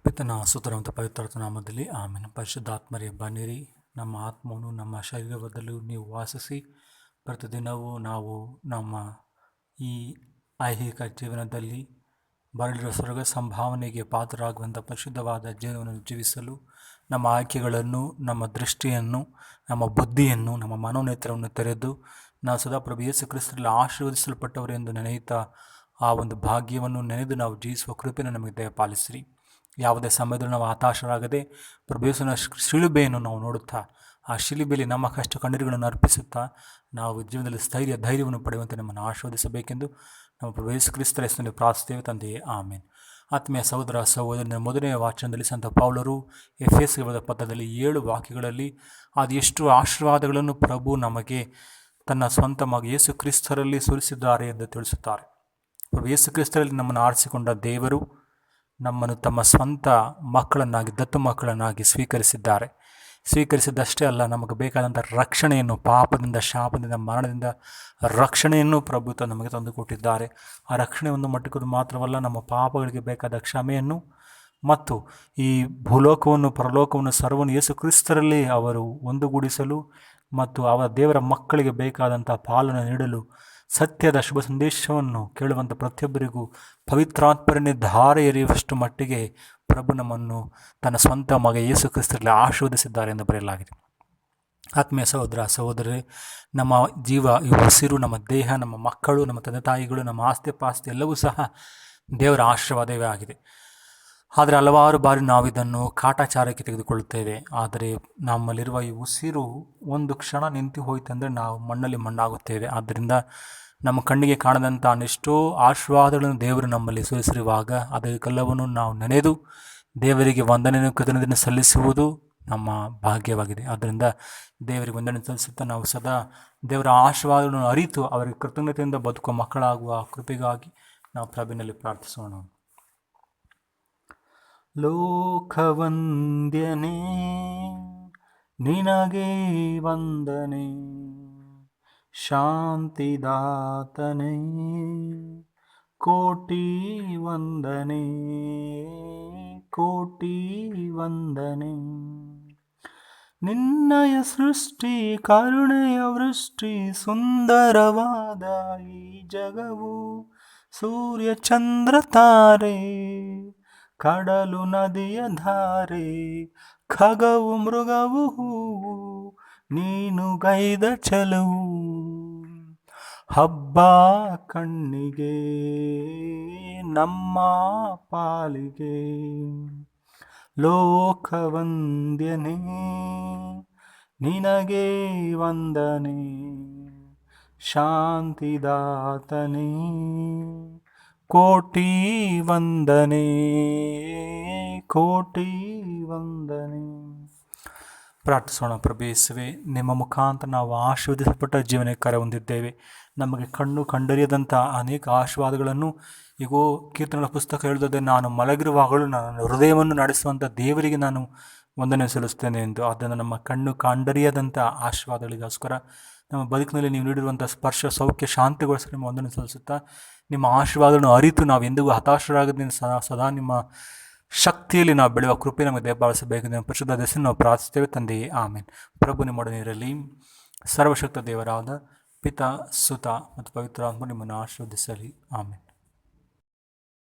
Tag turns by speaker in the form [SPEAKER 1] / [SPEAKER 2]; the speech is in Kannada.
[SPEAKER 1] ಪಿತನ ಸುತರ ಮತ್ತು ಪವಿತ್ರ ನಾಮದಲ್ಲಿ ಆಮೇಲೆ ಪರಿಶುದ್ಧಾತ್ಮರೇ ಬನ್ನಿರಿ. ನಮ್ಮ ಆತ್ಮವನ್ನು ನಮ್ಮ ಶರೀರದಲ್ಲೂ ನೀವು ವಾಸಿಸಿ ಪ್ರತಿದಿನವೂ ನಾವು ನಮ್ಮ ಈ ಐಹಿಕ ಜೀವನದಲ್ಲಿ ಬರಲಿರುವ ಸ್ವರ್ಗ ಸಂಭಾವನೆಗೆ ಪಾತ್ರರಾಗುವಂಥ ಪರಿಶುದ್ಧವಾದ ಜೀವನವನ್ನು ಜೀವಿಸಲು ನಮ್ಮ ಆಯ್ಕೆಗಳನ್ನು, ನಮ್ಮ ದೃಷ್ಟಿಯನ್ನು, ನಮ್ಮ ಬುದ್ಧಿಯನ್ನು, ನಮ್ಮ ಮನೋನೇತ್ರವನ್ನು ತೆರೆದು ನಾವು ಸದಾ ಪ್ರಭು ಯೇಸು ಕ್ರಿಸ್ತರಲ್ಲಿ ಆಶೀರ್ವದಿಸಲ್ಪಟ್ಟವರೆಂದು ನೆನೆಯುತ್ತಾ ಆ ಒಂದು ಭಾಗ್ಯವನ್ನು ನೆನೆದು ನಾವು ಜೀವಿಸುವ ಕೃಪೆಯನ್ನು ನಮಗೆ ದಯಪಾಲಿಸಿರಿ. ಯಾವುದೇ ಸಮಯದಲ್ಲಿ ನಾವು ಹತಾಶರಾಗದೆ ಪ್ರಭು ಯೇಸುವಿನ ಶಿಲುಬೆಯನ್ನು ನಾವು ನೋಡುತ್ತಾ ಆ ಶಿಲುಬೆಯಲ್ಲಿ ನಮ್ಮ ಕಷ್ಟ ಕಣ್ಣೀರುಗಳನ್ನು ಅರ್ಪಿಸುತ್ತಾ ನಾವು ಜೀವನದಲ್ಲಿ ಧೈರ್ಯವನ್ನು ಪಡೆಯುವಂತೆ ನಮ್ಮನ್ನು ಆಶೀರ್ವದಿಸಬೇಕೆಂದು ನಮ್ಮ ಪ್ರಭು ಯೇಸು ಕ್ರಿಸ್ತರ ಹೆಸರಿನಲ್ಲಿ ಪ್ರಾರ್ಥಿಸುತ್ತೇವೆ ತಂದೆಯೇ, ಆಮೇನ್. ಆತ್ಮೀಯ ಸಹೋದರ ಸಹೋದರನ ಮೊದಲನೇ ವಾಚನದಲ್ಲಿ ಸಂತ ಪೌಲರು ಎಫೆಸಕ್ಕೆ ಬರೆದ ಪತ್ರದಲ್ಲಿ 7 ವಾಕ್ಯಗಳಲ್ಲಿ ಅದೆಷ್ಟು ಆಶೀರ್ವಾದಗಳನ್ನು ಪ್ರಭು ನಮಗೆ ತನ್ನ ಸ್ವಂತ ಮಗ ಯೇಸು ಕ್ರಿಸ್ತರಲ್ಲಿ ಸುರಿಸಿದ್ದಾರೆ ಎಂದು ತಿಳಿಸುತ್ತಾರೆ. ಪ್ರಭು ಯೇಸು ಕ್ರಿಸ್ತರಲ್ಲಿ ನಮ್ಮನ್ನು ಆರಿಸಿಕೊಂಡ ದೇವರು ನಮ್ಮನ್ನು ತಮ್ಮ ಸ್ವಂತ ಮಕ್ಕಳನ್ನಾಗಿ, ದತ್ತು ಮಕ್ಕಳನ್ನಾಗಿ ಸ್ವೀಕರಿಸಿದ್ದಷ್ಟೇ ಅಲ್ಲ, ನಮಗೆ ಬೇಕಾದಂಥ ರಕ್ಷಣೆಯನ್ನು, ಪಾಪದಿಂದ, ಶಾಪದಿಂದ, ಮರಣದಿಂದ ರಕ್ಷಣೆಯನ್ನು ಪ್ರಭು ನಮಗೆ ತಂದುಕೊಟ್ಟಿದ್ದಾರೆ. ಆ ರಕ್ಷಣೆ ಒಂದು ಮಟ್ಟಕ್ಕೂ ಮಾತ್ರವಲ್ಲ, ನಮ್ಮ ಪಾಪಗಳಿಗೆ ಬೇಕಾದ ಕ್ಷಮೆಯನ್ನು ಮತ್ತು ಈ ಭೂಲೋಕವನ್ನು, ಪರಲೋಕವನ್ನು, ಸರ್ವವನ್ನು ಯೇಸು ಕ್ರಿಸ್ತರಲ್ಲಿ ಅವರು ಒಂದುಗೂಡಿಸಲು ಮತ್ತು ಅವರ ದೇವರ ಮಕ್ಕಳಿಗೆ ಬೇಕಾದಂಥ ಪಾಲನ್ನು ನೀಡಲು ಸತ್ಯದ ಶುಭ ಸಂದೇಶವನ್ನು ಕೇಳುವಂಥ ಪ್ರತಿಯೊಬ್ಬರಿಗೂ ಪವಿತ್ರಾತ್ಮರನ್ನೇ ಧಾರೆ ಎರೆಯುವಷ್ಟು ಮಟ್ಟಿಗೆ ಪ್ರಭು ನಮ್ಮನ್ನು ತನ್ನ ಸ್ವಂತ ಮಗ ಯೇಸು ಕ್ರಿಸ್ತರಲ್ಲಿ ಆಶೀರ್ವದಿಸಿದ್ದಾರೆ ಎಂದು ಬರೆಯಲಾಗಿದೆ. ಆತ್ಮೀಯ ಸಹೋದರ ಸಹೋದರರೇ, ನಮ್ಮ ಜೀವ, ಈ ಉಸಿರು, ನಮ್ಮ ದೇಹ, ನಮ್ಮ ಮಕ್ಕಳು, ನಮ್ಮ ತಂದೆ ತಾಯಿಗಳು, ನಮ್ಮ ಆಸ್ತಿ ಪಾಸ್ತಿ ಎಲ್ಲವೂ ಸಹ ದೇವರ ಆಶೀರ್ವಾದವೇ ಆಗಿದೆ. ಆದರೆ ಹಲವಾರು ಬಾರಿ ನಾವಿದನ್ನು ಕಾಟಾಚಾರಕ್ಕೆ ತೆಗೆದುಕೊಳ್ಳುತ್ತೇವೆ. ಆದರೆ ನಮ್ಮಲ್ಲಿರುವ ಈ ಉಸಿರು ಒಂದು ಕ್ಷಣ ನಿಂತು ಹೋಯಿತೆಂದರೆ ನಾವು ಮಣ್ಣಲ್ಲಿ ಮಣ್ಣಾಗುತ್ತೇವೆ. ಆದ್ದರಿಂದ ನಮ್ಮ ಕಣ್ಣಿಗೆ ಕಾಣದಂಥ ಎಷ್ಟೋ ಆಶೀರ್ವಾದಗಳನ್ನು ದೇವರು ನಮ್ಮಲ್ಲಿ ಸುರಿಸಿರುವಾಗ ಅದಕ್ಕೆಲ್ಲವನ್ನು ನಾವು ನೆನೆದು ದೇವರಿಗೆ ವಂದನೆಯನ್ನು, ಕೃತಜ್ಞತೆಯನ್ನು ಸಲ್ಲಿಸುವುದು ನಮ್ಮ ಭಾಗ್ಯವಾಗಿದೆ. ಆದ್ದರಿಂದ ದೇವರಿಗೆ ವಂದನೆ ಸಲ್ಲಿಸುತ್ತಾ ನಾವು ಸದಾ ದೇವರ ಆಶೀರ್ವಾದಗಳನ್ನು ಅರಿತು ಅವರಿಗೆ ಕೃತಜ್ಞತೆಯಿಂದ ಬದುಕುವ ಮಕ್ಕಳಾಗುವ ಕೃಪೆಗಾಗಿ ನಾವು ಪ್ರಭುವಿನಲ್ಲಿ ಪ್ರಾರ್ಥಿಸೋಣ. ಲೋಕವಂದ್ಯನೇ ನಿನಗೆ ವಂದನೆ, ಶಾಂತಿದಾತನೇ ಕೋಟಿ ವಂದನೆ, ಕೋಟಿ ವಂದನೆ. ನಿನ್ನಯ ಸೃಷ್ಟಿ ಕರುಣೆಯ ವೃಷ್ಟಿ, ಸುಂದರವಾದ ಈ ಜಗವು, ಸೂರ್ಯ ಚಂದ್ರ ತಾರೆ, ಕಡಲು ನದಿಯ ಧಾರೆ, ಖಗವು ಮೃಗವು ಹೂವು, ನೀನು ಗೈದ ಚಲವು, ಹಬ್ಬ ಕಣ್ಣಿಗೆ ನಮ್ಮ ಪಾಲಿಗೆ. ಲೋಕವಂದ್ಯನೇ ನಿನಗೆ ವಂದನೆ, ಶಾಂತಿದಾತನೇ ಕೋಟಿ ವಂದನೆ, ಕೋಟಿ ವಂದನೆ. ಪ್ರಾರ್ಥಿಸೋಣ. ಪ್ರಭು ಯೇಸುವೇ, ನಿಮ್ಮ ಮುಖಾಂತರ ನಾವು ಆಶೀರ್ವದಿಸಲ್ಪಟ್ಟ ಜೀವನಕ್ಕೆ ಕರೆ ಹೊಂದಿದ್ದೇವೆ. ನಮಗೆ ಕಣ್ಣು ಕಂಡರಿಯದಂಥ ಅನೇಕ ಆಶೀರ್ವಾದಗಳನ್ನು ಈಗೋ ಕೀರ್ತನೆಗಳ ಪುಸ್ತಕ ಹೇಳುತ್ತದೆ, ನಾನು ಮಲಗಿರುವಾಗಲೂ ನನ್ನ ಹೃದಯವನ್ನು ನಡೆಸುವಂಥ ದೇವರಿಗೆ ನಾನು ವಂದನೆ ಸಲ್ಲಿಸ್ತೇನೆ ಎಂದು. ಆದ್ದರಿಂದ ನಮ್ಮ ಕಣ್ಣು ಕಂಡರಿಯದಂಥ ಆಶೀರ್ವಾದಗಳಿಗೋಸ್ಕರ ನಮ್ಮ ಬದುಕಿನಲ್ಲಿ ನೀವು ನೀಡಿರುವಂಥ ಸ್ಪರ್ಶ, ಸೌಖ್ಯ, ಶಾಂತಿಗೋಸ್ಕರ ನಿಮ್ಮ ವಂದನೆ ಸಲ್ಲಿಸುತ್ತಾ ನಿಮ್ಮ ಆಶೀರ್ವಾದಗಳನ್ನು ಅರಿತು ನಾವು ಎಂದಿಗೂ ಹತಾಶರಾಗದೆ ಸದಾ ನಿಮ್ಮ ಶಕ್ತಿಯಲ್ಲಿ ನಾವು ಬೆಳೆಯುವ ಕೃಪೆ ನಮಗೆ ದಯಪಾಲಿಸಬೇಕೆಂದು ಪರಿಶುದ್ಧ ಹೆಸರನ್ನು ನಾವು ಪ್ರಾರ್ಥಿಸ್ತೇವೆ ತಂದೆಯೇ, ಆಮೇನ್. ಪ್ರಭು ನಿಮ್ಮೊಡನೆ ಇರಲಿ. ಸರ್ವಶಕ್ತ ದೇವರಾದ ಪಿತಾ, ಸುತ ಮತ್ತು ಪವಿತ್ರಾತ್ಮ ನಿಮ್ಮನ್ನು ಆಶೀರ್ವದಿಸಲಿ. ಆಮೇನ್.